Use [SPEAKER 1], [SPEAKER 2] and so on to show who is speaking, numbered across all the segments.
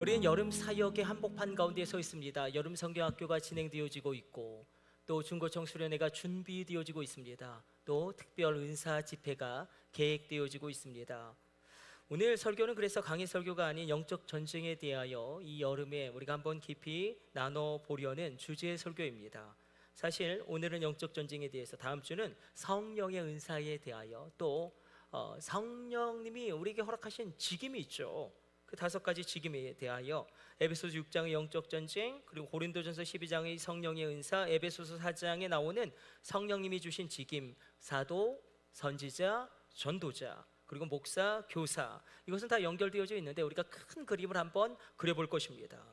[SPEAKER 1] 우리는 여름 사역의 한복판 가운데 서 있습니다. 여름 성경학교가 진행되어지고 있고 또 중고청 수련회가 준비되어지고 있습니다. 또 특별 은사 집회가 계획되어지고 있습니다. 오늘 설교는 그래서 강의 설교가 아닌 영적 전쟁에 대하여 이 여름에 우리가 한번 깊이 나눠보려는 주제의 설교입니다. 사실 오늘은 영적 전쟁에 대해서, 다음 주는 성령의 은사에 대하여, 또 성령님이 우리에게 허락하신 직임이 있죠. 그 5가지 직임에 대하여 에베소서 6장의 영적 전쟁, 그리고 고린도전서 12장의 성령의 은사, 에베소서 4장에 나오는 성령님이 주신 직임, 사도, 선지자, 전도자, 그리고 목사, 교사, 이것은 다 연결되어져 있는데 우리가 큰 그림을 한번 그려볼 것입니다.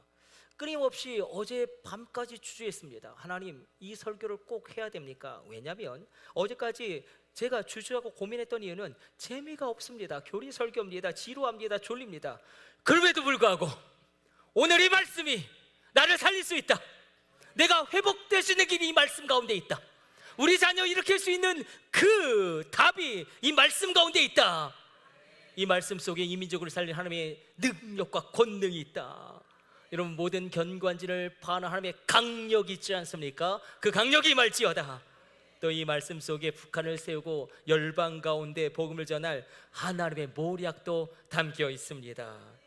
[SPEAKER 1] 끊임없이 어제 밤까지 주저했습니다. 하나님, 이 설교를 꼭 해야 됩니까? 왜냐하면 어제까지 제가 주저하고 고민했던 이유는 재미가 없습니다. 교리 설교입니다. 지루합니다. 졸립니다. 그럼에도 불구하고 오늘 이 말씀이 나를 살릴 수 있다. 내가 회복될 수 있는 길이 이 말씀 가운데 있다. 우리 자녀 일으킬 수 있는 그 답이 이 말씀 가운데 있다. 이 말씀 속에 이민족을 살릴 하나님의 능력과 권능이 있다. 여러분, 모든 견관지를 파는 하나님의 강력이 있지 않습니까? 그 강력이 임할지어다. 또 이 말씀 속에 북한을 세우고 열방 가운데 복음을 전할 하나님의 모략도 담겨 있습니다.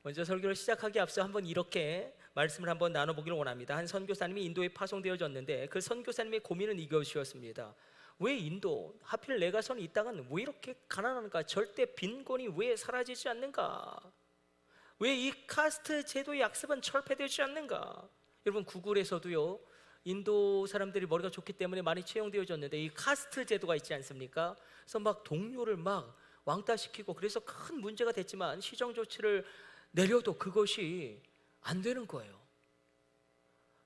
[SPEAKER 1] 먼저 설교를 시작하기 앞서 한번 이렇게 말씀을 한번 나눠보기를 원합니다. 한 선교사님이 인도에 파송되어졌는데 그 선교사님의 고민은 이것이었습니다. 왜 인도, 하필 내가 선 이 땅은 왜 이렇게 가난한가? 절대 빈곤이 왜 사라지지 않는가? 왜 이 카스트 제도의 약습은 철폐되지 않는가? 여러분, 구글에서도요, 인도 사람들이 머리가 좋기 때문에 많이 채용되어졌는데 이 카스트 제도가 있지 않습니까? 그래서 막 동료를 막 왕따시키고, 그래서 큰 문제가 됐지만 시정 조치를 내려도 그것이 안 되는 거예요.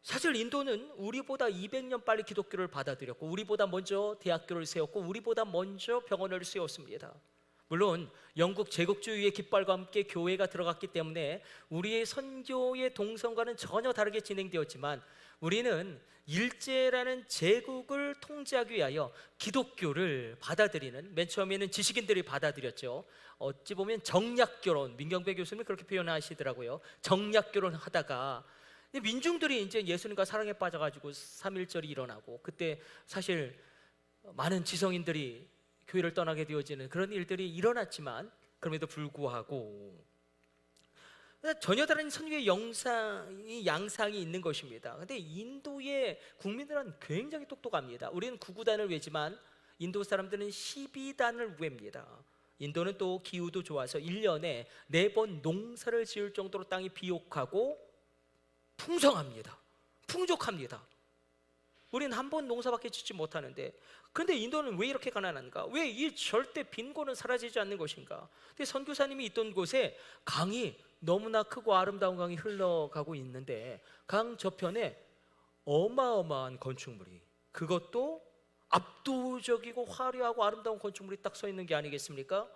[SPEAKER 1] 사실 인도는 우리보다 200년 빨리 기독교를 받아들였고, 우리보다 먼저 대학교를 세웠고, 우리보다 먼저 병원을 세웠습니다. 물론 영국 제국주의의 깃발과 함께 교회가 들어갔기 때문에 우리의 선교의 동선과는 전혀 다르게 진행되었지만, 우리는 일제라는 제국을 통제하기 위하여 기독교를 받아들이는, 맨 처음에는 지식인들이 받아들였죠. 어찌 보면 정략결혼, 민경배 교수님이 그렇게 표현하시더라고요. 정략결혼 하다가 민중들이 이제 예수님과 사랑에 빠져가지고 3.1절이 일어나고, 그때 사실 많은 지성인들이 교회를 떠나게 되어지는 그런 일들이 일어났지만, 그럼에도 불구하고 전혀 다른 선교의 양상이 있는 것입니다. 근데 인도의 국민들은 굉장히 똑똑합니다. 우리는 9구단을 외지만 인도 사람들은 12단을 외웁니다. 인도는 또 기후도 좋아서 1년에 4번 농사를 지을 정도로 땅이 비옥하고 풍성합니다. 풍족합니다. 우리는 한 번 농사밖에 짓지 못하는데, 그런데 인도는 왜 이렇게 가난한가? 왜 이 절대 빈곤은 사라지지 않는 것인가? 근데 선교사님이 있던 곳에 강이, 너무나 크고 아름다운 강이 흘러가고 있는데 강 저편에 어마어마한 건축물이, 그것도 압도적이고 화려하고 아름다운 건축물이 딱 서 있는 게 아니겠습니까?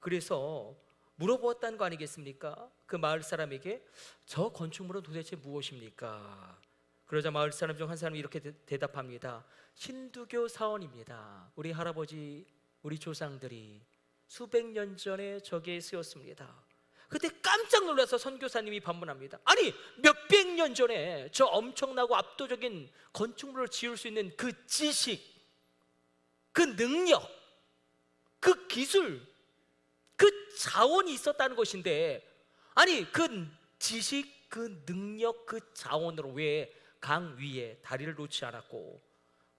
[SPEAKER 1] 그래서 물어보았다는 거 아니겠습니까? 그 마을 사람에게 저 건축물은 도대체 무엇입니까? 그러자 마을 사람 중 한 사람이 이렇게 대답합니다. 힌두교 사원입니다. 우리 할아버지, 우리 조상들이 수백 년 전에 저기에 쓰였습니다. 그때 깜짝 놀라서 선교사님이 반문합니다. 아니, 몇백 년 전에 저 엄청나고 압도적인 건축물을 지을 수 있는 그 지식, 그 능력, 그 기술, 그 자원이 있었다는 것인데, 아니 그 지식, 그 능력, 그 자원으로 왜 강 위에 다리를 놓지 않았고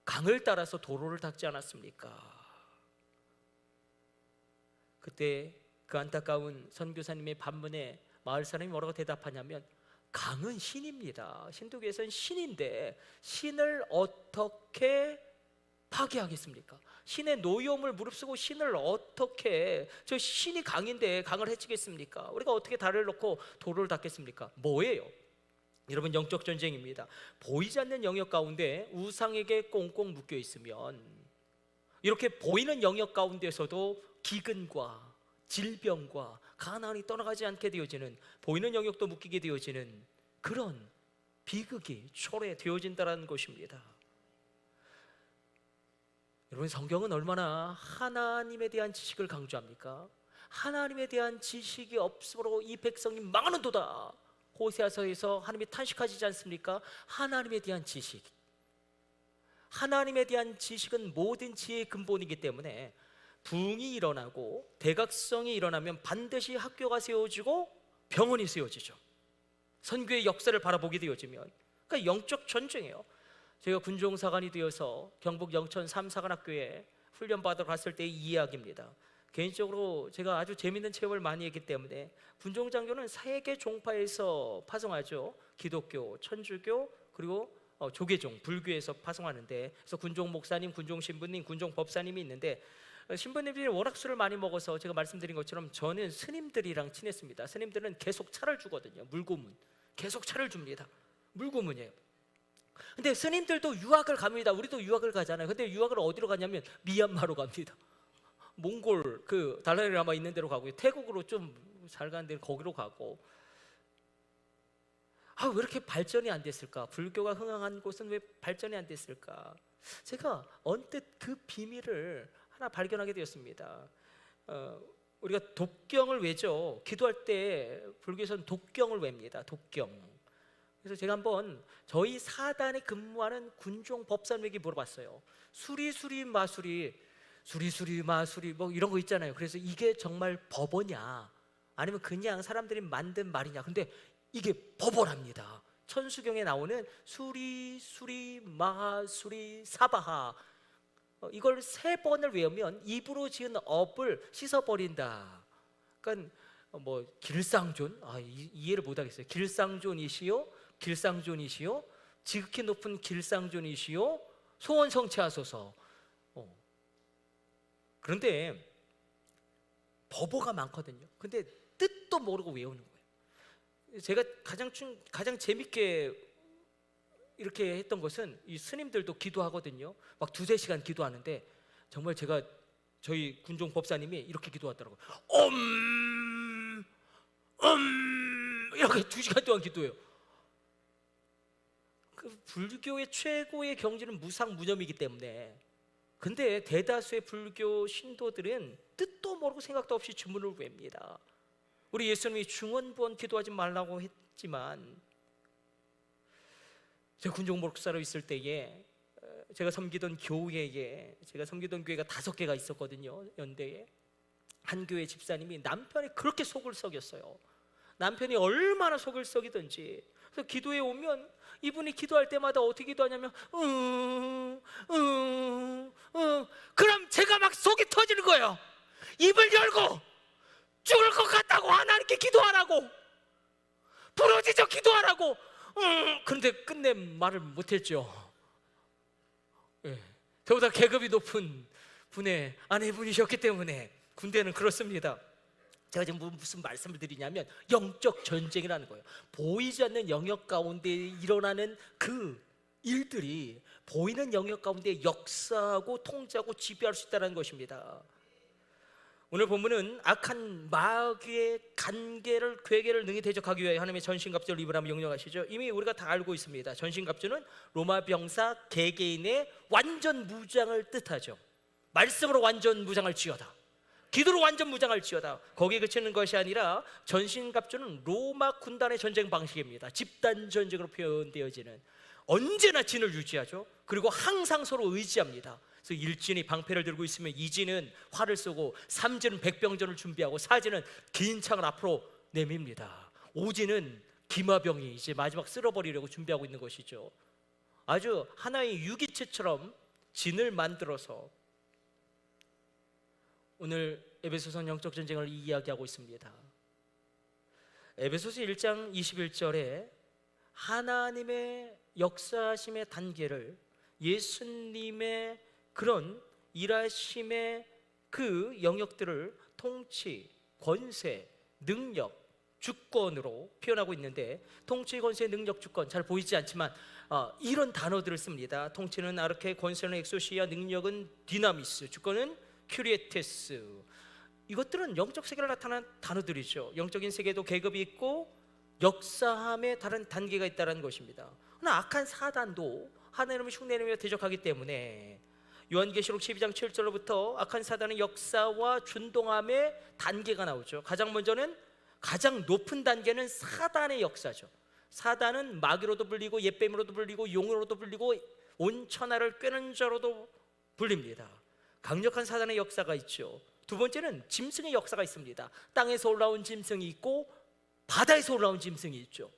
[SPEAKER 1] 강을 따라서 도로를 닦지 않았습니까? 그때 그 안타까운 선교사님의 반문에 마을 사람이 뭐라고 대답하냐면, 강은 신입니다. 힌두교에서는 신인데 신을 어떻게 파괴하겠습니까? 신의 노여움을 무릅쓰고 신을 어떻게, 저 신이 강인데 강을 해치겠습니까? 우리가 어떻게 다리를 놓고 도로를 닦겠습니까? 뭐예요? 여러분, 영적 전쟁입니다. 보이지 않는 영역 가운데 우상에게 꽁꽁 묶여 있으면, 이렇게 보이는 영역 가운데서도 기근과 질병과 가난이 떠나가지 않게 되어지는, 보이는 영역도 묶이게 되어지는 그런 비극이 초래되어진다는 것입니다. 여러분, 성경은 얼마나 하나님에 대한 지식을 강조합니까? 하나님에 대한 지식이 없으므로 이 백성이 망하는도다. 호세아서에서 하나님이 탄식하시지 않습니까? 하나님에 대한 지식, 하나님에 대한 지식은 모든 지혜의 근본이기 때문에 부흥이 일어나고 대각성이 일어나면 반드시 학교가 세워지고 병원이 세워지죠. 선교의 역사를 바라보게 되어지면, 그러니까 영적 전쟁이에요. 제가 군종사관이 되어서 경북 영천 삼사관학교에 훈련받으러 갔을 때의 이야기입니다. 개인적으로 제가 아주 재밌는 체험을 많이 했기 때문에, 군종장교는 세계 종파에서 파송하죠. 기독교, 천주교, 그리고 조계종, 불교에서 파송하는데, 그래서 군종 목사님, 군종 신부님, 군종 법사님이 있는데, 신부님들이 워낙 술을 많이 먹어서 제가 말씀드린 것처럼 저는 스님들이랑 친했습니다. 스님들은 계속 차를 주거든요. 물고문, 계속 차를 줍니다. 물고문이에요. 근데 스님들도 유학을 갑니다. 우리도 유학을 가잖아요. 근데 유학을 어디로 가냐면 미얀마로 갑니다. 몽골 그 달라이라마 있는 데로 가고요. 태국으로 좀 잘 가는 데는 거기로 가고. 왜 이렇게 발전이 안 됐을까? 불교가 흥황한 곳은 왜 발전이 안 됐을까? 제가 언뜻 그 비밀을 하나 발견하게 되었습니다. 우리가 독경을 외죠. 기도할 때 불교에서는 독경을 외웁니다. 독경. 그래서 제가 한번 저희 사단에 근무하는 군종 법사님에게 물어봤어요. 수리수리 마수리, 수리수리 마수리 뭐 이런 거 있잖아요. 그래서 이게 정말 법어냐, 아니면 그냥 사람들이 만든 말이냐. 근데 이게 법어랍니다. 천수경에 나오는 수리수리 마수리 사바하, 이걸 3번을 외우면 입으로 지은 업을 씻어버린다. 그러니까 뭐 길상존, 이해를 못하겠어요. 길상존이시요, 길상존이시요, 지극히 높은 길상존이시요, 소원 성취하소서. 그런데 법어가 많거든요. 근데 뜻도 모르고 외우는 거예요. 제가 가장 재밌게 이렇게 했던 것은, 이 스님들도 기도하거든요. 막 2-3시간 기도하는데, 정말 제가 저희 군종 법사님이 이렇게 기도하더라고요. 이렇게 2시간 동안 기도해요. 그 불교의 최고의 경지는 무상무념이기 때문에. 근데 대다수의 불교 신도들은 뜻도 모르고 생각도 없이 주문을 외웁니다. 우리 예수님이 중언부언 기도하지 말라고 했지만, 제가 군종 목사로 있을 때에 제가 섬기던 교회가 5개가 있었거든요. 연대에. 한 교회 집사님이 남편이 그렇게 속을 썩였어요. 남편이 얼마나 속을 썩이든지. 그래서 기도에 오면 이분이 기도할 때마다 어떻게 기도하냐면 그럼 제가 막 속이 터지는 거예요. 입을 열고 죽을 것 같다고 하나님께 기도하라고, 부러지죠 기도하라고. 그런데 끝내 말을 못했죠. 저보다 계급이 높은 분의 아내분이셨기 때문에. 군대는 그렇습니다. 제가 지금 무슨 말씀을 드리냐면, 영적 전쟁이라는 거예요. 보이지 않는 영역 가운데 일어나는 그 일들이 보이는 영역 가운데 역사하고 통제하고 지배할 수 있다는 것입니다. 오늘 본문은 악한 마귀의 괴계를 능히 대적하기 위해 하나님의 전신갑주를 입으라며 명령하시죠. 이미 우리가 다 알고 있습니다. 전신갑주는 로마 병사 개개인의 완전 무장을 뜻하죠. 말씀으로 완전 무장을 지어다, 기도로 완전 무장을 지어다. 거기에 그치는 것이 아니라, 전신갑주는 로마 군단의 전쟁 방식입니다. 집단 전쟁으로 표현되어지는, 언제나 진을 유지하죠. 그리고 항상 서로 의지합니다. 그래서 1진이 방패를 들고 있으면 2진은 활을 쏘고, 3진은 백병전을 준비하고, 4진은 긴 창을 앞으로 내밉니다. 5진은 기마병이 이제 마지막 쓸어버리려고 준비하고 있는 것이죠. 아주 하나의 유기체처럼 진을 만들어서 오늘 에베소서 영적 전쟁을 이야기하고 있습니다. 에베소서 1장 21절에 하나님의 역사하심의 단계를, 예수님의 그런 일하심의 그 영역들을 통치, 권세, 능력, 주권으로 표현하고 있는데, 통치, 권세, 능력, 주권, 잘 보이지 않지만 이런 단어들을 씁니다. 통치는 아르케, 권세는 엑소시아, 능력은 디나미스, 주권은 큐리에테스. 이것들은 영적 세계를 나타내는 단어들이죠. 영적인 세계도 계급이 있고 역사함의 다른 단계가 있다는 것입니다. 그러나 악한 사단도 하나님을 흉내내며 대적하기 때문에, 요한계시록 12장 7절로부터 악한 사단의 역사와 준동함의 단계가 나오죠. 가장 먼저는 가장 높은 단계는 사단의 역사죠. 사단은 마귀로도 불리고 옛뱀으로도 불리고 용으로도 불리고 온 천하를 꿰는 자로도 불립니다. 강력한 사단의 역사가 있죠. 두 번째는 짐승의 역사가 있습니다. 땅에서 올라온 짐승이 있고 바다에서 올라온 짐승이 있죠.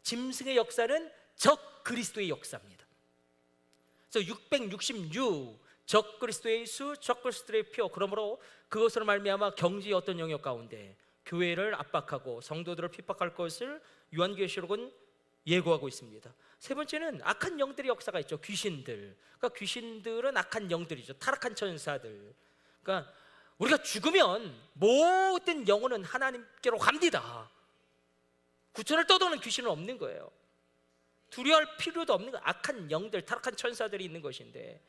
[SPEAKER 1] 짐승의 역사는 적 그리스도의 역사입니다. 그래서 666 적 그리스도의 수, 적 그리스도의 표. 그러므로 그것으로 말미암아 경지의 어떤 영역 가운데 교회를 압박하고 성도들을 핍박할 것을 요한계시록은 예고하고 있습니다. 세 번째는 악한 영들의 역사가 있죠. 귀신들. 그러니까 귀신들은 악한 영들이죠. 타락한 천사들. 그러니까 우리가 죽으면 모든 영혼은 하나님께로 갑니다. 구천을 떠도는 귀신은 없는 거예요. 두려워할 필요도 없는 거예요. 악한 영들, 타락한 천사들이 있는 것인데,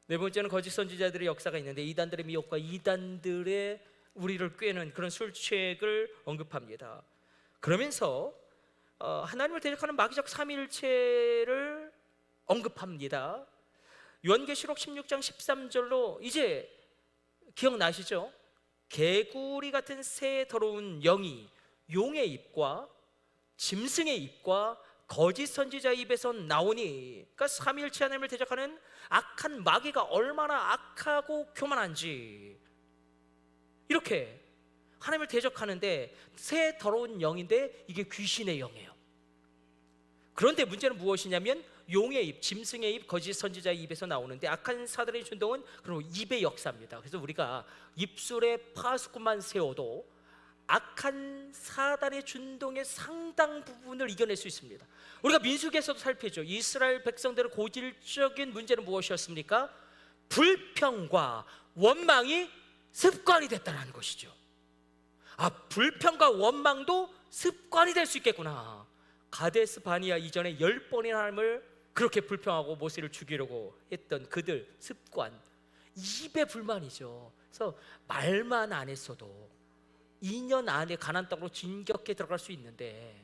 [SPEAKER 1] 네 번째는 거짓 선지자들의 역사가 있는데 이단들의 미혹과 이단들의 우리를 꿰는 그런 술책을 언급합니다. 그러면서 하나님을 대적하는 마귀적 삼위일체를 언급합니다. 요한계시록 16장 13절로 이제 기억나시죠? 개구리 같은 새 더러운 영이 용의 입과 짐승의 입과 거짓 선지자의 입에서 나오니, 그러니까 삼위일체 하나님을 대적하는 악한 마귀가 얼마나 악하고 교만한지, 이렇게 하나님을 대적하는데 새 더러운 영인데 이게 귀신의 영이에요. 그런데 문제는 무엇이냐면 용의 입, 짐승의 입, 거짓 선지자의 입에서 나오는데 악한 사단의 준동은 그리고 입의 역사입니다. 그래서 우리가 입술에 파수꾼만 세워도 악한 사단의 준동의 상당 부분을 이겨낼 수 있습니다. 우리가 민수기에서도 살피죠. 이스라엘 백성들의 고질적인 문제는 무엇이었습니까? 불평과 원망이 습관이 됐다는 것이죠. 아, 불평과 원망도 습관이 될 수 있겠구나. 가데스 바니아 이전에 10번이나 하나님을 그렇게 불평하고 모세를 죽이려고 했던 그들 습관, 입의 불만이죠. 그래서 말만 안 했어도 2년 안에 가나안 땅으로 진격해 들어갈 수 있는데,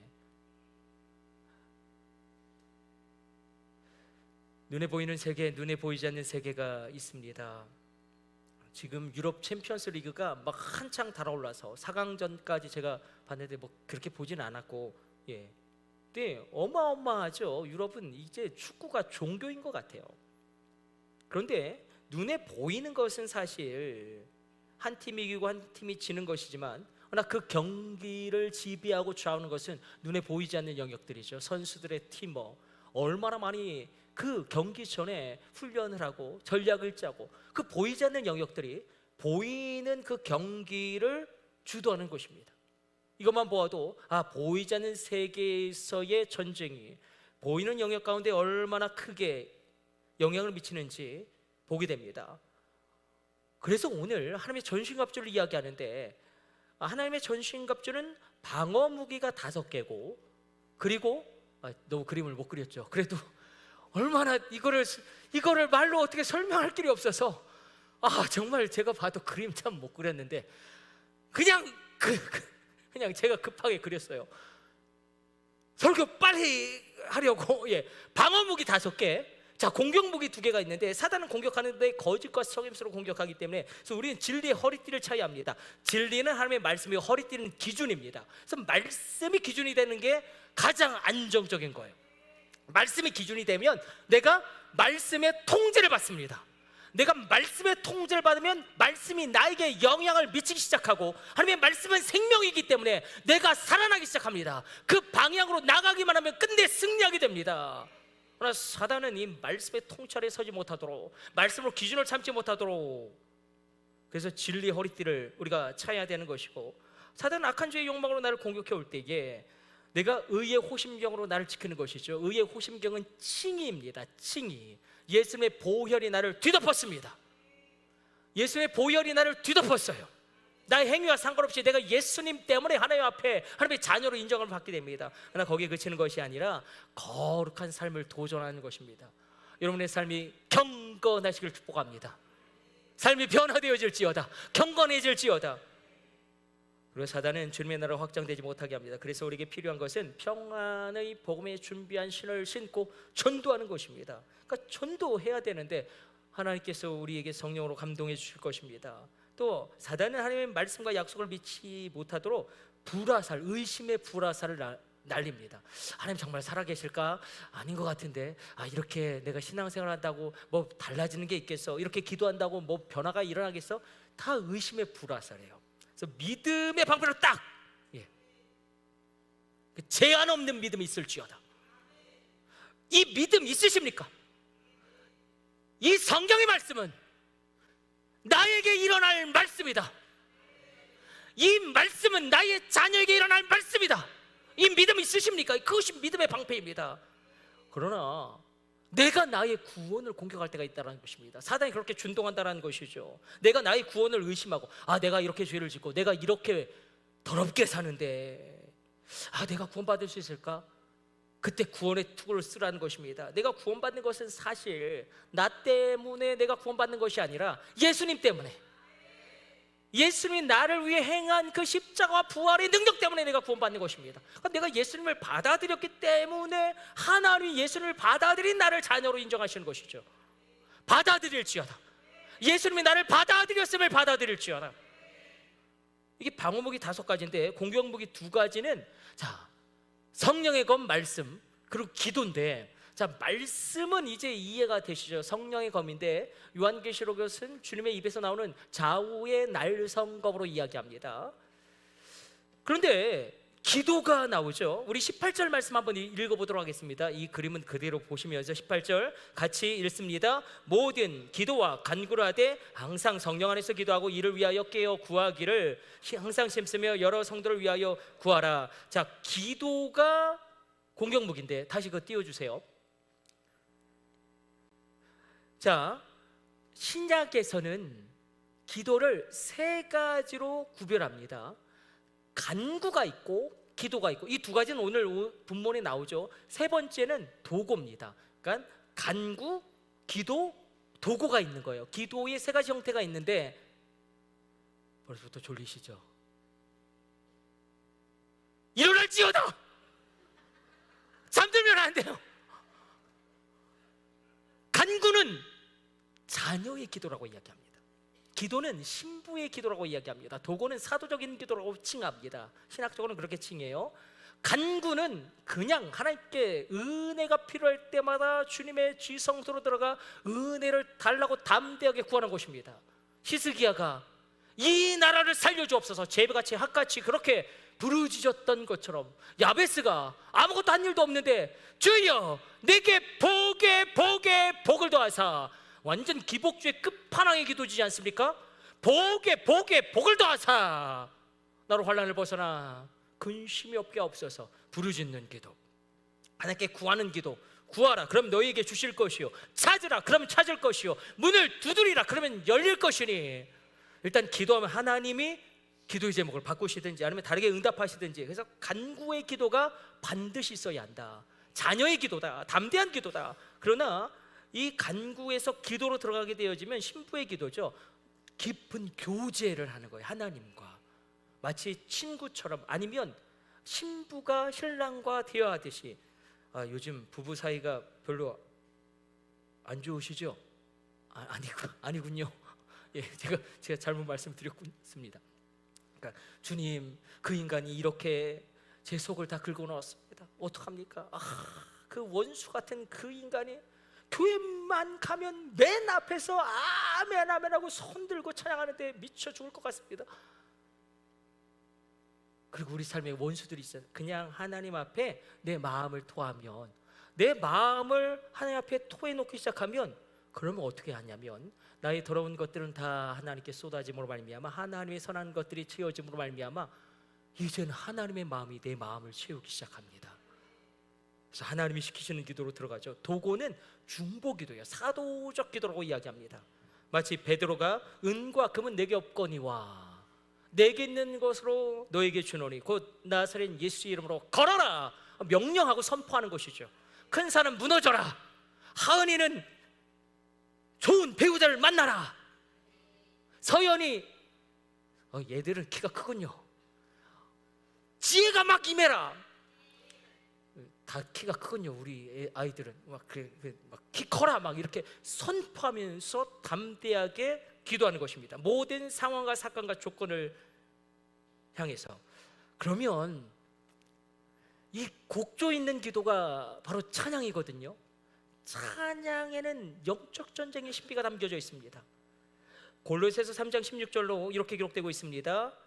[SPEAKER 1] 눈에 보이는 세계, 눈에 보이지 않는 세계가 있습니다. 지금 유럽 챔피언스 리그가 막 한창 달아올라서 4강전까지 제가 봤는데 뭐 그렇게 보진 않았고, 근데 어마어마하죠. 유럽은 이제 축구가 종교인 것 같아요. 그런데 눈에 보이는 것은 사실 한 팀이 이기고 한 팀이 지는 것이지만, 그러나 그 경기를 지배하고 좌우하는 것은 눈에 보이지 않는 영역들이죠. 선수들의 팀워, 얼마나 많이 그 경기 전에 훈련을 하고 전략을 짜고, 그 보이지 않는 영역들이 보이는 그 경기를 주도하는 것입니다. 이것만 보아도 보이지 않는 세계에서의 전쟁이 보이는 영역 가운데 얼마나 크게 영향을 미치는지 보게 됩니다. 그래서 오늘 하나님의 전신갑주를 이야기하는데, 하나님의 전신갑주는 방어 무기가 5개고, 그리고 너무 그림을 못 그렸죠. 그래도 얼마나 이거를 말로 어떻게 설명할 길이 없어서 정말 제가 봐도 그림 참 못 그렸는데 그냥 제가 급하게 그렸어요. 설교 빨리 하려고. 방어 무기 5개, 자, 공격 무기 2개가 있는데, 사단은 공격하는데 거짓과 속임수로 공격하기 때문에, 그래서 우리는 진리의 허리띠를 차야 합니다. 진리는 하나님의 말씀이고 허리띠는 기준입니다. 그래서 말씀이 기준이 되는 게 가장 안정적인 거예요. 말씀이 기준이 되면 내가 말씀의 통제를 받습니다. 내가 말씀의 통제를 받으면 말씀이 나에게 영향을 미치기 시작하고, 하나님의 말씀은 생명이기 때문에 내가 살아나기 시작합니다. 그 방향으로 나가기만 하면 끝내 승리하게 됩니다. 그러나 사단은 이 말씀의 통찰에 서지 못하도록, 말씀으로 기준을 참지 못하도록, 그래서 진리 허리띠를 우리가 차야 되는 것이고, 사단은 악한 죄의 욕망으로 나를 공격해 올 때에 내가 의의 호심경으로 나를 지키는 것이죠. 의의 호심경은 칭의입니다. 칭의. 예수님의 보혈이 나를 뒤덮었습니다. 예수님의 보혈이 나를 뒤덮었어요. 나의 행위와 상관없이 내가 예수님 때문에 하나님 앞에 하나님의 자녀로 인정을 받게 됩니다. 그러나 거기에 그치는 것이 아니라 거룩한 삶을 도전하는 것입니다. 여러분의 삶이 경건하시길 축복합니다. 삶이 변화되어질지어다, 경건해질지어다. 그리고 사단은 주님의 나라가 확장되지 못하게 합니다. 그래서 우리에게 필요한 것은 평안의 복음에 준비한 신을 신고 전도하는 것입니다. 그러니까 전도해야 되는데 하나님께서 우리에게 성령으로 감동해 주실 것입니다. 또 사단은 하나님의 말씀과 약속을 믿지 못하도록 불화살, 의심의 불화살을 날립니다. 하나님 정말 살아계실까? 아닌 것 같은데, 이렇게 내가 신앙생활 한다고 뭐 달라지는 게 있겠어? 이렇게 기도한다고 뭐 변화가 일어나겠어? 다 의심의 불화살이에요. 그래서 믿음의 방패로 딱, 제한 없는 믿음이 있을지어다. 이 믿음 있으십니까? 이 성경의 말씀은 나에게 일어날 말씀이다. 이 말씀은 나의 자녀에게 일어날 말씀이다. 이 믿음 있으십니까? 그것이 믿음의 방패입니다. 그러나 내가 나의 구원을 공격할 때가 있다는 것입니다. 사단이 그렇게 준동한다는 것이죠. 내가 나의 구원을 의심하고, 내가 이렇게 죄를 짓고 내가 이렇게 더럽게 사는데 내가 구원받을 수 있을까? 그때 구원의 투구를 쓰라는 것입니다. 내가 구원받는 것은 사실 나 때문에 내가 구원받는 것이 아니라 예수님 때문에, 예수님이 나를 위해 행한 그 십자가와 부활의 능력 때문에 내가 구원받는 것입니다. 그러니까 내가 예수님을 받아들였기 때문에 하나님이 예수님을 받아들인 나를 자녀로 인정하시는 것이죠. 받아들일지어다. 예수님이 나를 받아들였음을 받아들일지어다. 이게 방어무기 5가지인데 공격무기 2가지는 성령의 검 말씀, 그리고 기도인데, 말씀은 이제 이해가 되시죠? 성령의 검인데 요한계시록은 주님의 입에서 나오는 좌우의 날성검으로 이야기합니다. 그런데 기도가 나오죠. 우리 18절 말씀 한번 읽어보도록 하겠습니다. 이 그림은 그대로 보시면서 18절 같이 읽습니다. 모든 기도와 간구를 하되 항상 성령 안에서 기도하고 이를 위하여 깨어 구하기를 항상 힘쓰며 여러 성도를 위하여 구하라. 기도가 공격무기인데 다시 그거 띄워주세요. 신약에서는 기도를 3가지로 구별합니다. 간구가 있고 기도가 있고, 이 2가지는 오늘 본문에 나오죠. 3번째는 도구입니다. 그러니까 간구, 기도, 도구가 있는 거예요. 기도의 3가지 형태가 있는데 벌써부터 졸리시죠? 일어날지어다! 잠들면 안 돼요. 간구는 자녀의 기도라고 이야기합니다. 기도는 신부의 기도라고 이야기합니다. 도구는 사도적인 기도라고 칭합니다. 신학적으로는 그렇게 칭해요. 간구는 그냥 하나님께 은혜가 필요할 때마다 주님의 지성소로 들어가 은혜를 달라고 담대하게 구하는 것입니다. 히스기야가 이 나라를 살려주옵소서 제비같이 핫같이 그렇게 부르짖었던 것처럼, 야베스가 아무것도 한 일도 없는데 주여 내게 복을 더하사, 완전 기복주의 끝판왕의 기도지지 않습니까? 복을 더하사 나로 환난을 벗어나 근심이 없게 없어서 부르짖는 기도, 하나님께 구하는 기도. 구하라 그럼 너희에게 주실 것이요, 찾으라 그럼 찾을 것이요, 문을 두드리라 그러면 열릴 것이니. 일단 기도하면 하나님이 기도의 제목을 바꾸시든지 아니면 다르게 응답하시든지. 그래서 간구의 기도가 반드시 있어야 한다. 자녀의 기도다, 담대한 기도다. 그러나 이 간구에서 기도로 들어가게 되어지면 신부의 기도죠. 깊은 교제를 하는 거예요. 하나님과 마치 친구처럼, 아니면 신부가 신랑과 대화하듯이. 요즘 부부 사이가 별로 안 좋으시죠? 아니군요. 제가 잘못 말씀드렸습니다. 그러니까 주님, 그 인간이 이렇게 제 속을 다 긁어놓았습니다. 어떡합니까? 그 원수 같은 그 인간이 교회만 가면 맨 앞에서 아멘 아멘하고 손 들고 찬양하는데 미쳐 죽을 것 같습니다. 그리고 우리 삶에 원수들이 있어요. 그냥 하나님 앞에 내 마음을 토하면, 내 마음을 하나님 앞에 토해놓기 시작하면, 그러면 어떻게 하냐면 나의 더러운 것들은 다 하나님께 쏟아짐으로 말미암아 하나님의 선한 것들이 채워짐으로 말미암아 이제는 하나님의 마음이 내 마음을 채우기 시작합니다. 그래서 하나님이 시키시는 기도로 들어가죠. 도구는 중보기도예요. 사도적 기도라고 이야기합니다. 마치 베드로가 은과 금은 내게 없거니와 내게 있는 것으로 너에게 주노니 곧 나사렛 예수 이름으로 걸어라 명령하고 선포하는 것이죠. 큰 산은 무너져라, 하은이는 좋은 배우자를 만나라. 서연이 얘들은 키가 크군요. 지혜가 막 임해라. 다 키가 크군요. 우리 아이들은 막 키 커라 막 이렇게 선포하면서 담대하게 기도하는 것입니다. 모든 상황과 사건과 조건을 향해서. 그러면 이 곡조 있는 기도가 바로 찬양이거든요. 찬양에는 영적 전쟁의 신비가 담겨져 있습니다. 골로새서 3장 16절로 이렇게 기록되고 있습니다.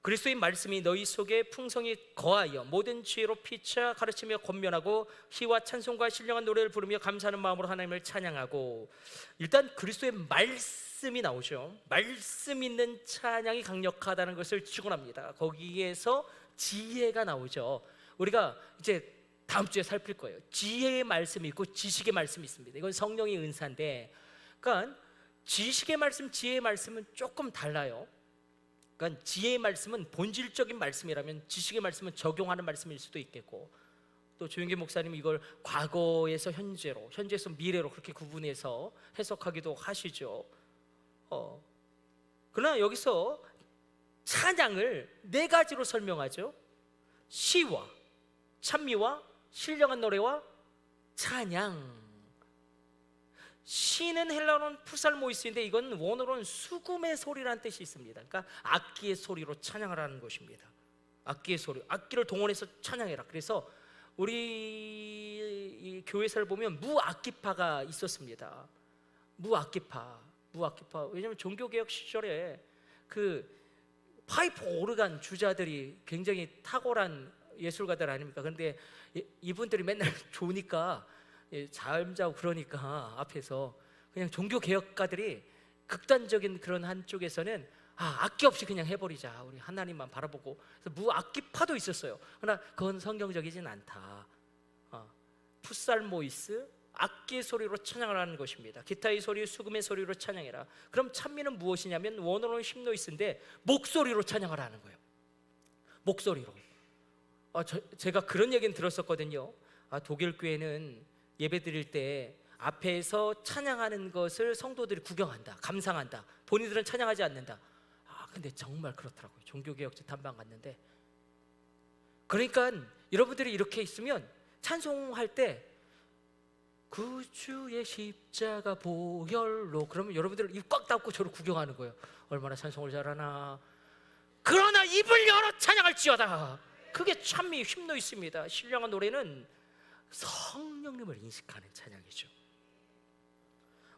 [SPEAKER 1] 그리스도의 말씀이 너희 속에 풍성히 거하여 모든 지혜로 피차 가르치며 권면하고 희와 찬송과 신령한 노래를 부르며 감사하는 마음으로 하나님을 찬양하고. 일단 그리스도의 말씀이 나오죠. 말씀 있는 찬양이 강력하다는 것을 직언합니다. 거기에서 지혜가 나오죠. 우리가 이제 다음 주에 살필 거예요. 지혜의 말씀이 있고 지식의 말씀이 있습니다. 이건 성령의 은사인데, 그러니까 지식의 말씀, 지혜의 말씀은 조금 달라요. 그러니까 지혜의 말씀은 본질적인 말씀이라면 지식의 말씀은 적용하는 말씀일 수도 있겠고, 또 조영기 목사님이 이걸 과거에서 현재로, 현재에서 미래로 그렇게 구분해서 해석하기도 하시죠. 그러나 여기서 찬양을 네 가지로 설명하죠. 시와 찬미와 신령한 노래와 찬양. 시는 헬라어는 푸살모이스인데 이건 원어로는 수금의 소리라는 뜻이 있습니다. 그러니까 악기의 소리로 찬양을 하는 것입니다. 악기의 소리, 악기를 동원해서 찬양해라. 그래서 우리 이 교회사를 보면 무악기파가 있었습니다. 무악기파. 왜냐하면 종교개혁 시절에 그 파이프 오르간 주자들이 굉장히 탁월한 예술가들 아닙니까? 그런데 이분들이 맨날 좋으니까 잠자고 그러니까 앞에서 그냥 종교개혁가들이 극단적인 그런 한쪽에서는 악기 없이 그냥 해버리자, 우리 하나님만 바라보고. 그래서 무악기파도 있었어요. 그러나 그건 성경적이진 않다. 푸살모이스, 악기의 소리로 찬양을 하는 것입니다. 기타의 소리, 수금의 소리로 찬양해라. 그럼 찬미는 무엇이냐면 원어로는 심노이스인데 목소리로 찬양을 하는 거예요. 목소리로. 제가 그런 얘기는 들었었거든요. 독일 교회는 예배 드릴 때 앞에서 찬양하는 것을 성도들이 구경한다, 감상한다. 본인들은 찬양하지 않는다. 근데 정말 그렇더라고요. 종교개혁자 탐방 갔는데. 그러니까 여러분들이 이렇게 있으면 찬송할 때 그 주의 십자가 보혈로, 그러면 여러분들 입 꽉 닫고 저를 구경하는 거예요. 얼마나 찬송을 잘하나. 그러나 입을 열어 찬양할지어다. 그게 찬미, 힘도 있습니다. 신령한 노래는 성령님을 인식하는 찬양이죠.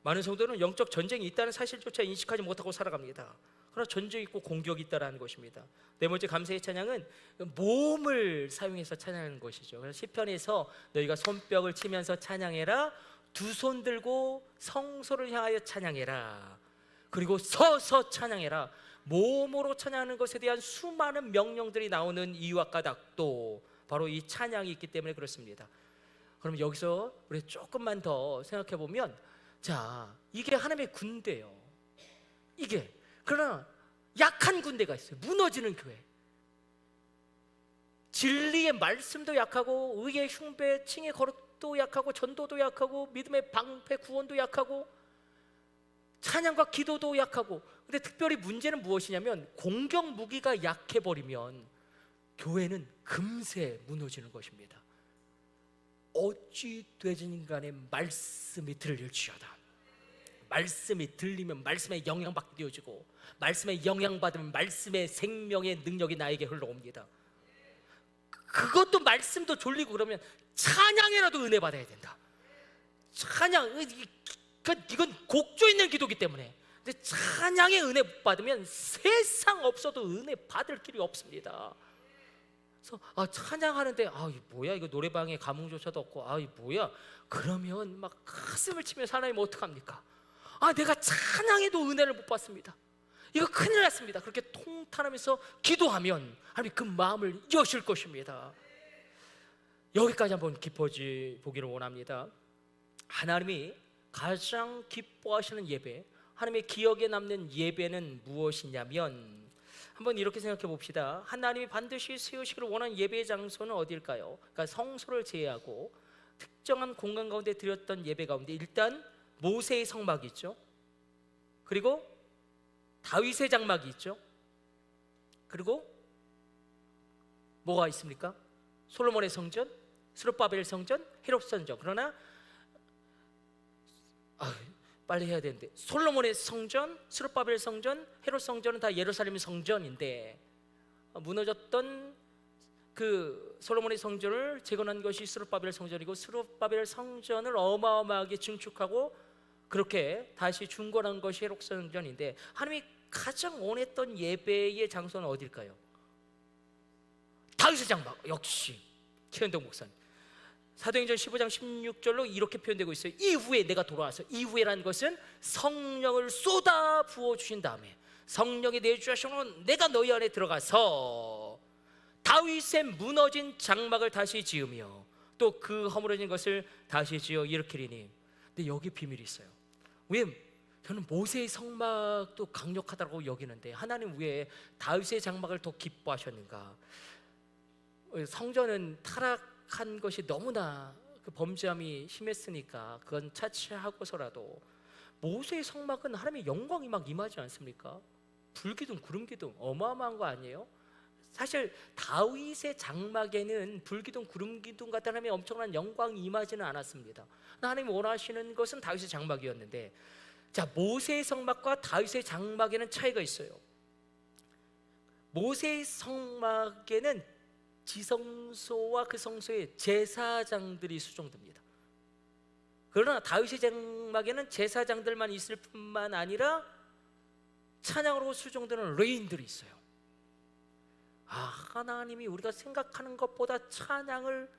[SPEAKER 1] 많은 성도는 영적 전쟁이 있다는 사실조차 인식하지 못하고 살아갑니다. 그러나 전쟁이 있고 공격이 있다는 것입니다. 네 번째 감사의 찬양은 몸을 사용해서 찬양하는 것이죠. 그래서 시편에서 너희가 손뼉을 치면서 찬양해라, 두 손 들고 성소를 향하여 찬양해라, 그리고 서서 찬양해라. 몸으로 찬양하는 것에 대한 수많은 명령들이 나오는 이유와 까닭도 바로 이 찬양이 있기 때문에 그렇습니다. 그럼 여기서 우리 조금만 더 생각해 보면, 자, 이게 하나님의 군대예요. 이게. 그러나 약한 군대가 있어요. 무너지는 교회. 진리의 말씀도 약하고, 의의 흉배, 칭의 거룩도 약하고, 전도도 약하고, 믿음의 방패, 구원도 약하고, 찬양과 기도도 약하고. 근데 특별히 문제는 무엇이냐면 공격 무기가 약해버리면 교회는 금세 무너지는 것입니다. 어찌 되든 간에 말씀이 들릴지어다. 말씀이 들리면 말씀에 영향받게 되어지고, 말씀에 영향받으면 말씀의 생명의 능력이 나에게 흘러옵니다. 그것도 말씀도 졸리고 그러면 찬양이라도 은혜 받아야 된다. 찬양, 이건 곡조 있는 기도기 때문에. 근데 찬양의 은혜 못 받으면 세상 없어도 은혜 받을 길이 없습니다. 그래서 찬양하는데 뭐야 이거, 노래방에 감흥조차도 없고 이 뭐야, 그러면 막 가슴을 치면서 하나님 어떡합니까? 내가 찬양해도 은혜를 못 받습니다. 이거 큰일 났습니다. 그렇게 통탄하면서 기도하면 하나님 그 마음을 여실 것입니다. 여기까지 한번 깊어지 보기를 원합니다. 하나님이 가장 기뻐하시는 예배, 하나님의 기억에 남는 예배는 무엇이냐면, 한번 이렇게 생각해 봅시다. 하나님이 반드시 세우시기를 원하는 예배의 장소는 어디일까요? 그러니까 성소를 제외하고 특정한 공간 가운데 드렸던 예배 가운데 일단 모세의 성막이 있죠. 그리고 다윗의 장막이 있죠. 그리고 뭐가 있습니까? 솔로몬의 성전, 스룹바벨 성전, 헤롯 성전. 그러나 빨리 해야 되는데, 솔로몬의 성전, 스룹바벨 성전, 헤롯 성전은 다 예루살렘 성전인데 무너졌던 그 솔로몬의 성전을 재건한 것이 스룹바벨 성전이고, 스룹바벨 성전을 어마어마하게 증축하고 그렇게 다시 중건한 것이 회록 성전인데, 하나님이 가장 원했던 예배의 장소는 어딜까요? 다윗의 장막. 역시 최현동 목사님, 사도행전 15장 16절로 이렇게 표현되고 있어요. 이후에 내가 돌아와서, 이후에라는 것은 성령을 쏟아 부어 주신 다음에, 성령이 내주하시면 내가 너희 안에 들어가서 다윗의 무너진 장막을 다시 지으며 또 그 허물어진 것을 다시 지어 일으키리니. 근데 여기 비밀이 있어요. 왜? 저는 모세의 성막도 강력하다고 여기는데 하나님 왜 다윗의 장막을 더 기뻐하셨는가? 성전은 타락한 것이 너무나 그 범죄함이 심했으니까 그건 차치하고서라도 모세의 성막은 하나님의 영광이 막 임하지 않습니까? 불기둥, 구름기둥 어마어마한 거 아니에요? 사실 다윗의 장막에는 불기둥, 구름기둥 같은 하나님의 엄청난 영광이 임하지는 않았습니다. 하나님이 원하시는 것은 다윗의 장막이었는데, 자, 모세의 성막과 다윗의 장막에는 차이가 있어요. 모세의 성막에는 지성소와 그 성소에 제사장들이 수종됩니다. 그러나 다윗의 장막에는 제사장들만 있을 뿐만 아니라 찬양으로 수종되는 레인들이 있어요. 하나님이 우리가 생각하는 것보다 찬양을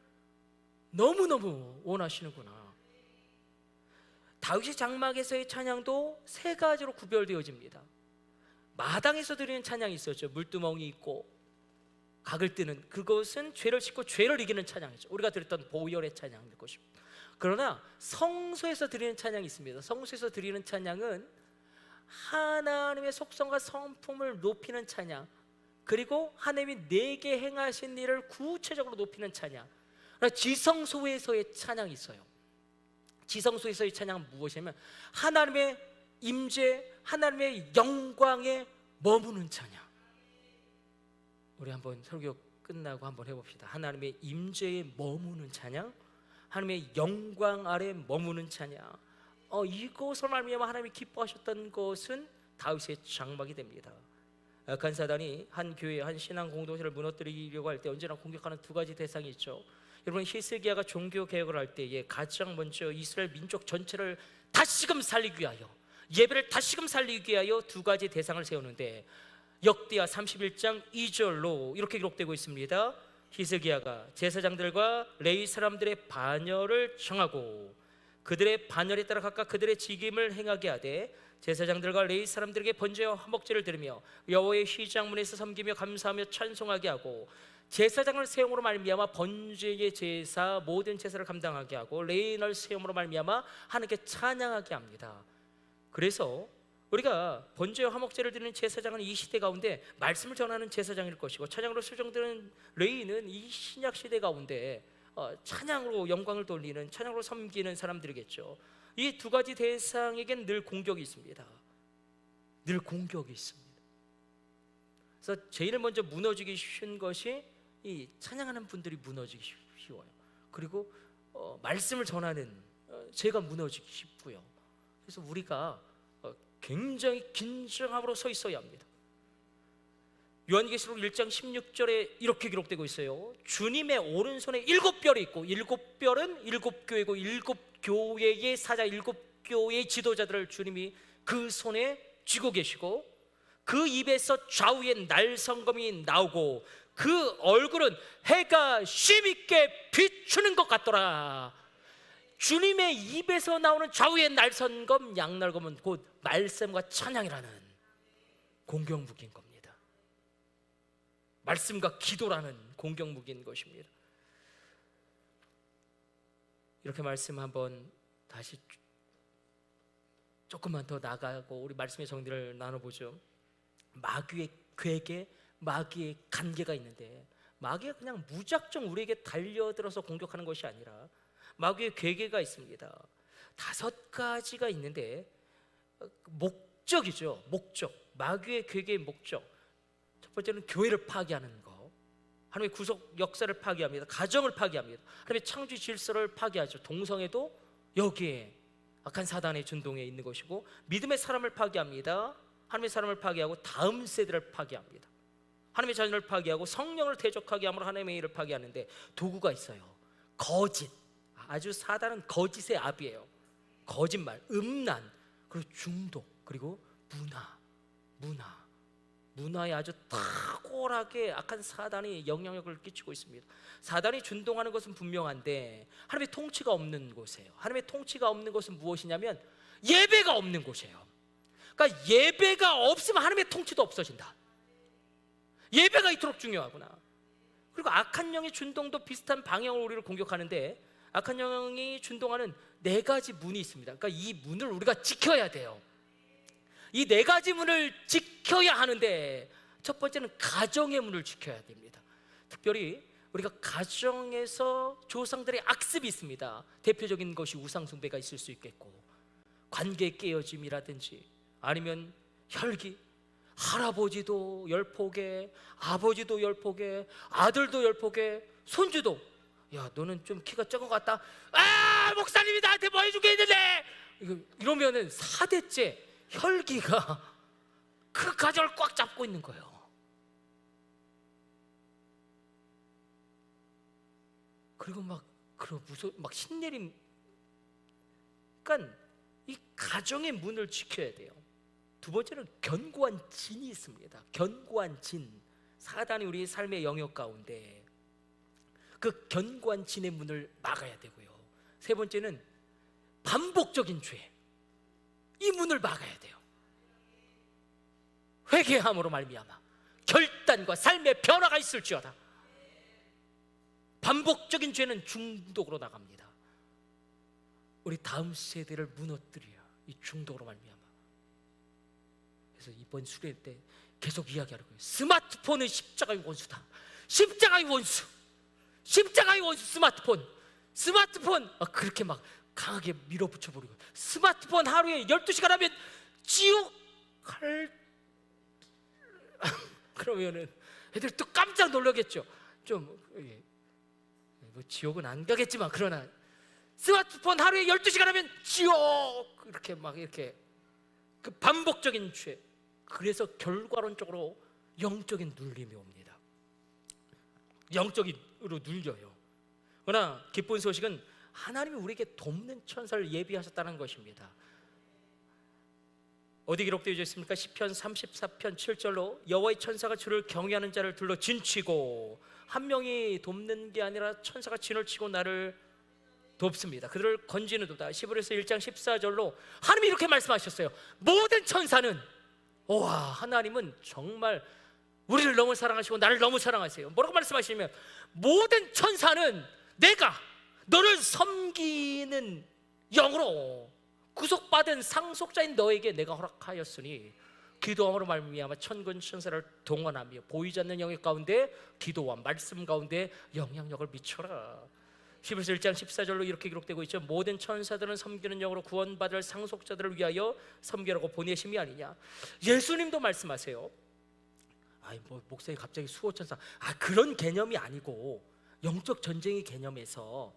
[SPEAKER 1] 너무너무 원하시는구나. 다윗의 장막에서의 찬양도 세 가지로 구별되어집니다. 마당에서 드리는 찬양이 있었죠. 물두멍이 있고 각을 뜨는, 그것은 죄를 씻고 죄를 이기는 찬양이죠. 우리가 드렸던 보혈의 찬양일 것입니다. 그러나 성소에서 드리는 찬양이 있습니다. 성소에서 드리는 찬양은 하나님의 속성과 성품을 높이는 찬양, 그리고 하나님이 내게 행하신 일을 구체적으로 높이는 찬양. 지성소에서의 찬양이 있어요. 지성소에서의 찬양은 무엇이냐면 하나님의 임재, 하나님의 영광에 머무는 찬양. 우리 한번 설교 끝나고 한번 해봅시다. 하나님의 임재에 머무는 찬양, 하나님의 영광 아래 머무는 찬양. 이것을 말미암아 하나님이 기뻐하셨던 것은 다윗의 장막이 됩니다. 악한 사단이 한 교회, 한 신앙 공동체를 무너뜨리려고 할 때 언제나 공격하는 두 가지 대상이 있죠. 여러분, 히스기야가 종교 개혁을 할 때에 가장 먼저 이스라엘 민족 전체를 다시금 살리기 위하여, 예배를 다시금 살리기 위하여 두 가지 대상을 세우는데, 역대하 31장 2절로 이렇게 기록되고 있습니다. 히스기야가 제사장들과 레위 사람들의 반열을 정하고 그들의 반열에 따라 각각 그들의 직임을 행하게 하되, 제사장들과 레위 사람들에게 번제와 화목제를 드리며 여호와의 휘장문에서 섬기며 감사하며 찬송하게 하고, 제사장을 세움으로 말미암아 번제의 제사 모든 제사를 감당하게 하고, 레위인을 세움으로 말미암아 하나님께 찬양하게 합니다. 그래서 우리가 번제와 화목제를 드리는 제사장은 이 시대 가운데 말씀을 전하는 제사장일 것이고, 찬양으로 수정되는 레위인은 이 신약 시대 가운데 찬양으로 영광을 돌리는, 찬양으로 섬기는 사람들이겠죠. 이 두 가지 대상에겐 늘 공격이 있습니다. 늘 공격이 있습니다. 그래서 제일 먼저 무너지기 쉬운 것이 이 찬양하는 분들이 무너지기 쉬워요. 그리고 말씀을 전하는 제가 무너지기 쉽고요. 그래서 우리가 굉장히 긴장함으로 서 있어야 합니다. 요한계시록 1장 16절에 이렇게 기록되고 있어요. 주님의 오른손에 7별이 있고, 7별은 7교회고 7교회의 사자, 7교회의 지도자들을 주님이 그 손에 쥐고 계시고, 그 입에서 좌우에 날성검이 나오고 그 얼굴은 해가 힘있게 비추는 것 같더라. 주님의 입에서 나오는 좌우의 날성검, 양날검은 곧 말씀과 찬양이라는 공격무기인 겁니다. 말씀과 기도라는 공격무기인 것입니다. 이렇게 말씀 한번 다시 조금만 더 나가고 우리 말씀의 정리를 나눠보죠. 마귀의 괴계, 마귀의 간계가 있는데, 마귀가 그냥 무작정 우리에게 달려들어서 공격하는 것이 아니라 마귀의 괴계가 있습니다. 5가지가 있는데, 목적이죠. 목적, 마귀의 괴계의 목적. 첫 번째는 교회를 파괴하는 거, 하나님의 구속 역사를 파괴합니다. 가정을 파괴합니다. 하나님의 창조 질서를 파괴하죠. 동성애도 여기에 악한 사단의 준동에 있는 것이고, 믿음의 사람을 파괴합니다. 하나님의 사람을 파괴하고 다음 세대를 파괴합니다. 하나님의 자녀를 파괴하고 성령을 대적하게 함으로 하나님의 일을 파괴하는데 도구가 있어요. 거짓. 아주 사단은 거짓의 압이에요. 거짓말, 음란, 그리고 중독, 그리고 문화에 아주 탁월하게 악한 사단이 영향력을 끼치고 있습니다. 사단이 준동하는 것은 분명한데 하나님의 통치가 없는 곳이에요. 하나님의 통치가 없는 곳은 무엇이냐면 예배가 없는 곳이에요. 그러니까 예배가 없으면 하나님의 통치도 없어진다. 예배가 이토록 중요하구나. 그리고 악한 영의 준동도 비슷한 방향으로 우리를 공격하는데 악한 영이 준동하는 4가지 문이 있습니다. 그러니까 이 문을 우리가 지켜야 돼요. 이 4가지 문을 지켜야 하는데 첫 번째는 가정의 문을 지켜야 됩니다. 특별히 우리가 가정에서 조상들의 악습이 있습니다. 대표적인 것이 우상숭배가 있을 수 있겠고, 관계 깨어짐이라든지 아니면 혈기, 할아버지도 열폭에, 아버지도 열폭에, 아들도 열폭에, 손주도 야 너는 좀 키가 적은 것 같다. 아 목사님이 나한테 뭐 해준 게 있는데 이러면은 4대째 혈기가 그 가정을 꽉 잡고 있는 거예요. 그리고 막 신내림. 그러니까 이 가정의 문을 지켜야 돼요. 두 번째는 견고한 진이 있습니다. 견고한 진. 사단이 우리 삶의 영역 가운데 그 견고한 진의 문을 막아야 되고요. 세 번째는 반복적인 죄. 이 문을 막아야 돼요. 회개함으로 말미암아 결단과 삶의 변화가 있을지어다. 반복적인 죄는 중독으로 나갑니다. 우리 다음 세대를 무너뜨려야 이 중독으로 말미암아. 그래서 이번 수련 때 계속 이야기하는 거예요. 스마트폰은 십자가의 원수다. 십자가의 원수. 십자가의 원수 스마트폰 그렇게 막 강하게 밀어붙여 버리고, 스마트폰 하루에 12시간 하면 지옥 갈 그러면은 애들 또 깜짝 놀라겠죠. 뭐 지옥은 안 가겠지만, 그러나 스마트폰 하루에 12시간 하면 지옥 이렇게 그 반복적인 죄. 그래서 결과론적으로 영적인 눌림이 옵니다. 영적으로 눌려요. 그러나 기쁜 소식은 하나님이 우리에게 돕는 천사를 예비하셨다는 것입니다. 어디 기록되어 있습니까? 시편 34편 7절로 여호와의 천사가 주를 경외하는 자를 둘러 진치고, 한 명이 돕는 게 아니라 천사가 진을 치고 나를 돕습니다. 그들을 건지는 도다. 히브리서 1장 14절로 하나님이 이렇게 말씀하셨어요. 모든 천사는, 와, 하나님은 정말 우리를 너무 사랑하시고 나를 너무 사랑하세요. 뭐라고 말씀하시냐면, 모든 천사는 내가 너를 섬기는 영으로 구속받은 상속자인 너에게 내가 허락하였으니 기도함으로 말미암아 천군 천사를 동원하며 보이지 않는 영역 가운데 기도와 말씀 가운데 영향력을 미쳐라. 히브리서 1장 14절로 이렇게 기록되고 있죠. 모든 천사들은 섬기는 영으로 구원받을 상속자들을 위하여 섬기라고 보내심이 아니냐. 예수님도 말씀하세요. 뭐 목사님 갑자기 수호천사, 그런 개념이 아니고 영적 전쟁의 개념에서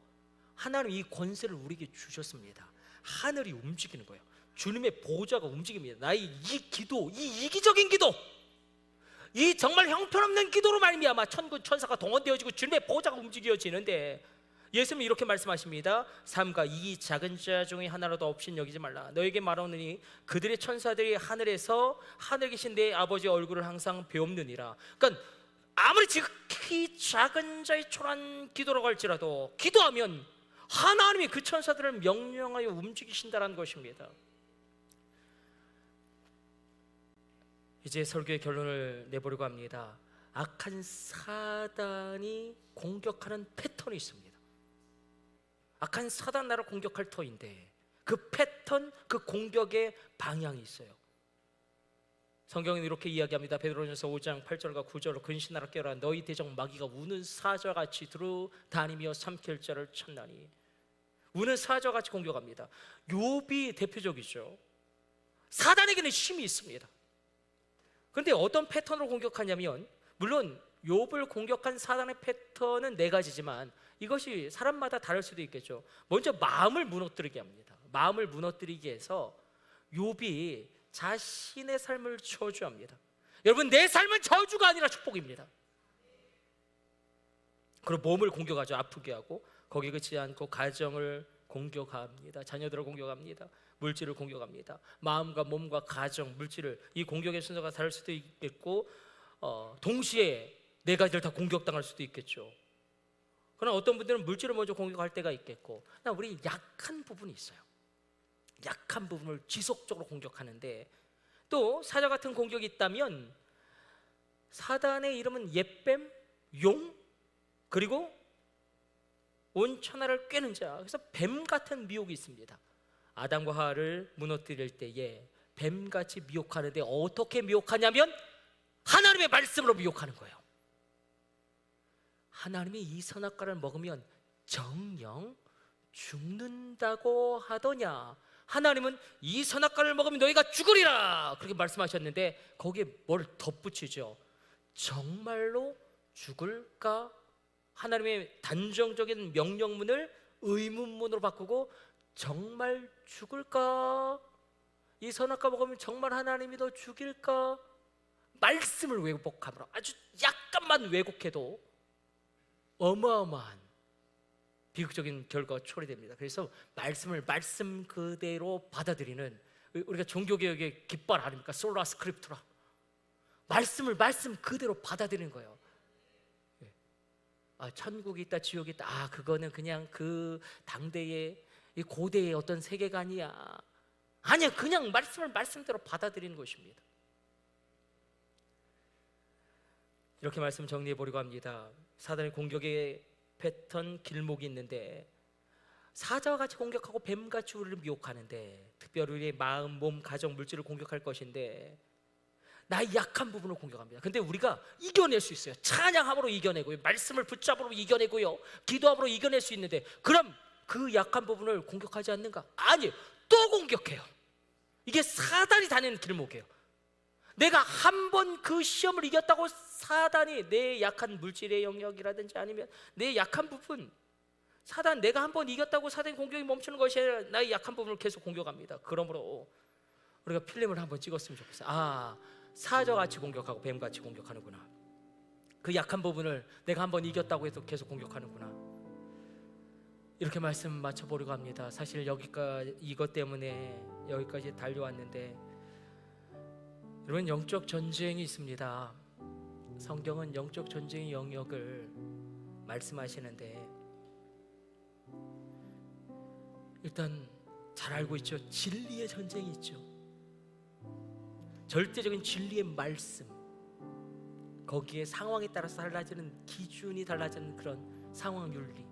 [SPEAKER 1] 하나님 이 권세를 우리에게 주셨습니다. 하늘이 움직이는 거예요. 주님의 보좌가 움직입니다. 나의 이 기도, 이 이기적인 기도, 이 정말 형편없는 기도로 말미암아 천군 천사가 동원되어지고 주님의 보좌가 움직여지는데, 예수님이 이렇게 말씀하십니다. 삼가 이 작은 자 중에 하나라도 없인 여기지 말라. 너에게 말하노니 그들의 천사들이 하늘에서 하늘에 계신 내 아버지의 얼굴을 항상 배움느니라. 그러니까 아무리 지극히 작은 자의 초라한 기도라고 할지라도 기도하면 하나님이 그 천사들을 명령하여 움직이신다는 것입니다. 이제 설교의 결론을 내보려고 합니다. 악한 사단이 공격하는 패턴이 있습니다. 악한 사단 나를 공격할 터인데 그 패턴, 그 공격의 방향이 있어요. 성경은 이렇게 이야기합니다. 베드로전서 5장 8절과 9절로 근신하라 깨어라. 너희 대적 마귀가 우는 사자같이 두루 다니며 삼킬 자를 찾나니. 우는 사자같이 공격합니다. 욥이 대표적이죠. 사단에게는 힘이 있습니다. 그런데 어떤 패턴으로 공격하냐면, 물론 욥을 공격한 사단의 패턴은 4가지지만 이것이 사람마다 다를 수도 있겠죠. 먼저 마음을 무너뜨리게 합니다. 마음을 무너뜨리게 해서 욥이 자신의 삶을 저주합니다. 여러분, 내 삶은 저주가 아니라 축복입니다. 그리고 몸을 공격하죠. 아프게 하고. 거기 그치지 않고 가정을 공격합니다. 자녀들을 공격합니다. 물질을 공격합니다. 마음과 몸과 가정, 물질을, 이 공격의 순서가 다를 수도 있겠고 동시에 네 가지를 다 공격당할 수도 있겠죠. 그러나 어떤 분들은 물질을 먼저 공격할 때가 있겠고, 그러나 우리 약한 부분이 있어요. 약한 부분을 지속적으로 공격하는데, 또 사자 같은 공격이 있다면 사단의 이름은 옛뱀, 용, 그리고 온 천하를 꿰는 자. 그래서 뱀 같은 미혹이 있습니다. 아담과 하와를 무너뜨릴 때에 뱀같이 미혹하는데 어떻게 미혹하냐면 하나님의 말씀으로 미혹하는 거예요. 하나님이 이 선악과를 먹으면 정령 죽는다고 하더냐. 하나님은 이 선악과를 먹으면 너희가 죽으리라 그렇게 말씀하셨는데 거기에 뭘 덧붙이죠? 정말로 죽을까? 하나님의 단정적인 명령문을 의문문으로 바꾸고 정말 죽을까? 이 선악과 먹으면 정말 하나님이 너 죽일까? 말씀을 왜곡함으로, 아주 약간만 왜곡해도 어마어마한 비극적인 결과가 초래됩니다. 그래서 말씀을 말씀 그대로 받아들이는, 우리가 종교개혁의 깃발 아닙니까? 솔라 스크립투라. 말씀을 말씀 그대로 받아들이는 거예요. 천국이 있다 지옥이 있다, 그거는 그냥 그 당대의 이 고대의 어떤 세계관이야. 아니야, 그냥 말씀을 말씀대로 받아들이는 것입니다. 이렇게 말씀 정리해 보려고 합니다. 사단의 공격의 패턴 길목이 있는데, 사자와 같이 공격하고 뱀같이 우리를 미혹하는데, 특별히 우리의 마음, 몸, 가정, 물질을 공격할 것인데 나의 약한 부분을 공격합니다. 근데 우리가 이겨낼 수 있어요. 찬양함으로 이겨내고요, 말씀을 붙잡으로 이겨내고요, 기도함으로 이겨낼 수 있는데, 그럼 그 약한 부분을 공격하지 않는가? 아니요, 또 공격해요. 이게 사단이 다니는 길목이에요. 내가 한 번 그 시험을 이겼다고 사단이 내 약한 물질의 영역이라든지 아니면 내 약한 부분, 사단, 내가 한 번 이겼다고 사단의 공격이 멈추는 것이 아니라 나의 약한 부분을 계속 공격합니다. 그러므로 우리가 필름을 한번 찍었으면 좋겠어요. 사자같이 공격하고 뱀같이 공격하는구나. 그 약한 부분을 내가 한 번 이겼다고 해서 계속 공격하는구나. 이렇게 말씀 맞춰보려고 합니다. 사실 여기까지, 이것 때문에 여기까지 달려왔는데, 여러분, 영적 전쟁이 있습니다. 성경은 영적 전쟁의 영역을 말씀하시는데, 일단 잘 알고 있죠. 진리의 전쟁이 있죠. 절대적인 진리의 말씀, 거기에 상황에 따라서 달라지는 기준이 달라지는 그런 상황 윤리,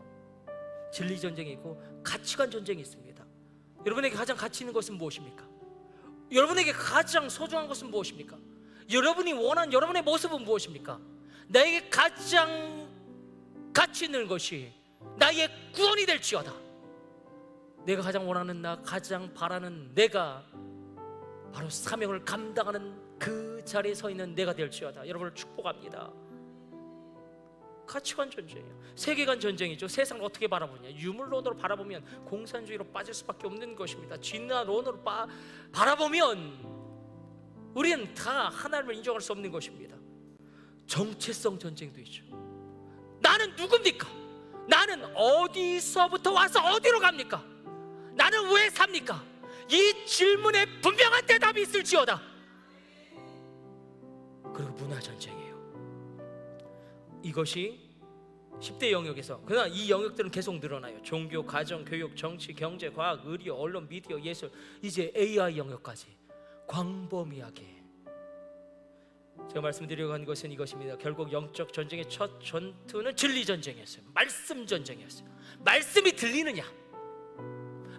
[SPEAKER 1] 진리 전쟁이고 가치관 전쟁이 있습니다. 여러분에게 가장 가치 있는 것은 무엇입니까? 여러분에게 가장 소중한 것은 무엇입니까? 여러분이 원하는 여러분의 모습은 무엇입니까? 나에게 가장 가치 있는 것이 나의 구원이 될지어다. 내가 가장 원하는, 나 가장 바라는 내가 바로 사명을 감당하는 그 자리에 서 있는 내가 될지어다. 여러분을 축복합니다. 가치관 전쟁이에요. 세계관 전쟁이죠. 세상을 어떻게 바라보냐. 유물론으로 바라보면 공산주의로 빠질 수밖에 없는 것입니다. 진화론으로 바라보면 우리는 다 하나님을 인정할 수 없는 것입니다. 정체성 전쟁도 있죠. 나는 누굽니까? 나는 어디서부터 와서 어디로 갑니까? 나는 왜 삽니까? 이 질문에 분명한 대답이 있을지어다. 그리고 문화 전쟁이에요. 이것이 10대 영역에서, 그러나 이 영역들은 계속 늘어나요. 종교, 가정, 교육, 정치, 경제, 과학, 의료, 언론, 미디어, 예술, 이제 AI 영역까지 광범위하게. 제가 말씀드리려고 하는 것은 이것입니다. 결국 영적 전쟁의 첫 전투는 진리 전쟁이었어요. 말씀 전쟁이었어요. 말씀이 들리느냐,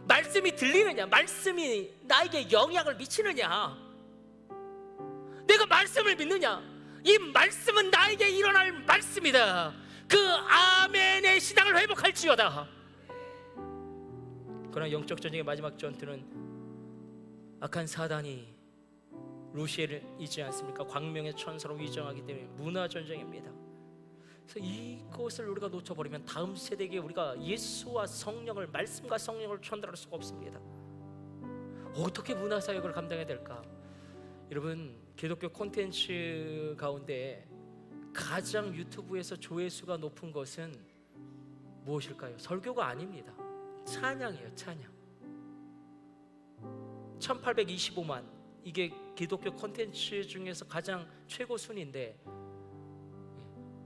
[SPEAKER 1] 말씀이 들리느냐, 말씀이 나에게 영향을 미치느냐, 내가 말씀을 믿느냐, 이 말씀은 나에게 일어날 말씀이다. 그 아멘의 신앙을 회복할지어다. 그러나 영적 전쟁의 마지막 전투는 악한 사단이 루시엘을 잊지 않습니까? 광명의 천사로 위정하기 때문에 문화 전쟁입니다. 그래서 이것을 우리가 놓쳐버리면 다음 세대에게 우리가 예수와 성령을, 말씀과 성령을 전달할 수가 없습니다. 어떻게 문화 사역을 감당해야 될까? 여러분, 기독교 콘텐츠 가운데 가장 유튜브에서 조회수가 높은 것은 무엇일까요? 설교가 아닙니다. 찬양이에요. 찬양. 1825만, 이게 기독교 콘텐츠 중에서 가장 최고 순위인데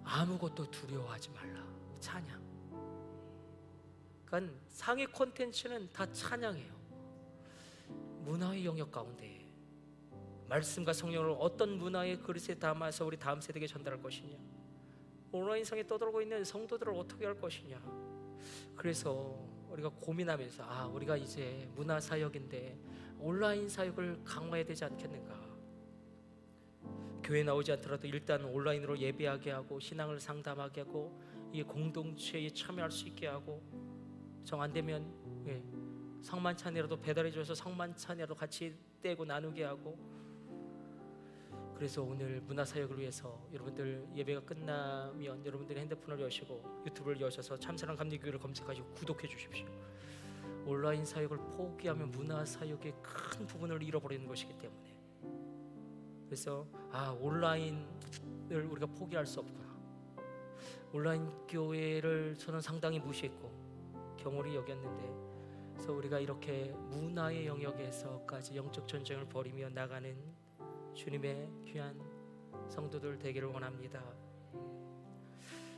[SPEAKER 1] 아무것도 두려워하지 말라. 찬양. 그러니까 상위 콘텐츠는 다 찬양이에요. 문화의 영역 가운데 말씀과 성령을 어떤 문화의 그릇에 담아서 우리 다음 세대에게 전달할 것이냐, 온라인상에 떠들고 있는 성도들을 어떻게 할 것이냐. 그래서 우리가 고민하면서 우리가 이제 문화 사역인데 온라인 사역을 강화해야 되지 않겠는가. 교회 나오지 않더라도 일단 온라인으로 예배하게 하고 신앙을 상담하게 하고 이 공동체에 참여할 수 있게 하고, 정 안 되면 성만찬이라도 배달해 줘서 성만찬이라도 같이 떼고 나누게 하고. 그래서 오늘 문화사역을 위해서 여러분들 예배가 끝나면 여러분들의 핸드폰을 여시고 유튜브를 여셔서 참사랑 감리교회를 검색하시고 구독해 주십시오. 온라인 사역을 포기하면 문화사역의 큰 부분을 잃어버리는 것이기 때문에. 그래서 온라인을 우리가 포기할 수 없구나. 온라인 교회를 저는 상당히 무시했고 경홀히 여겼는데, 그래서 우리가 이렇게 문화의 영역에서까지 영적 전쟁을 벌이며 나가는 주님의 귀한 성도들 되기를 원합니다.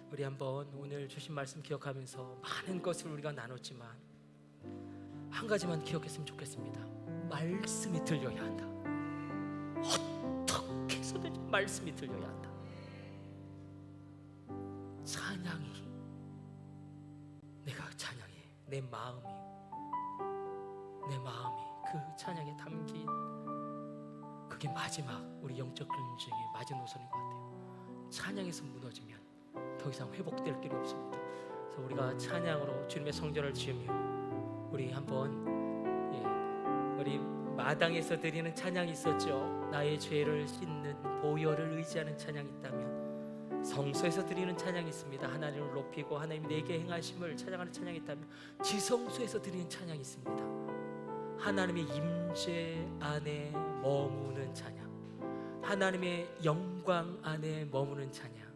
[SPEAKER 1] 우리 한번 오늘 주신 말씀 기억하면서 많은 것을 우리가 나눴지만 한 가지만 기억했으면 좋겠습니다. 말씀이 들려야 한다. 어떻게 해서든지 말씀이 들려야 한다. 찬양이, 내가 찬양해, 내 마음이 그 찬양에 담긴 그게 마지막 우리 영적 전쟁의 마지노선인 것 같아요. 찬양에서 무너지면 더 이상 회복될 길이 없습니다. 그래서 우리가 찬양으로 주님의 성전을 지으며 우리 한번 우리 마당에서 드리는 찬양이 있었죠. 나의 죄를 씻는 보혈을 의지하는 찬양이 있다면, 성소에서 드리는 찬양이 있습니다. 하나님을 높이고 하나님이 내게 행하심을 찬양하는 찬양이 있다면, 지성소에서 드리는 찬양이 있습니다. 하나님의 임재 안에 머무는 찬양, 하나님의 영광 안에 머무는 찬양.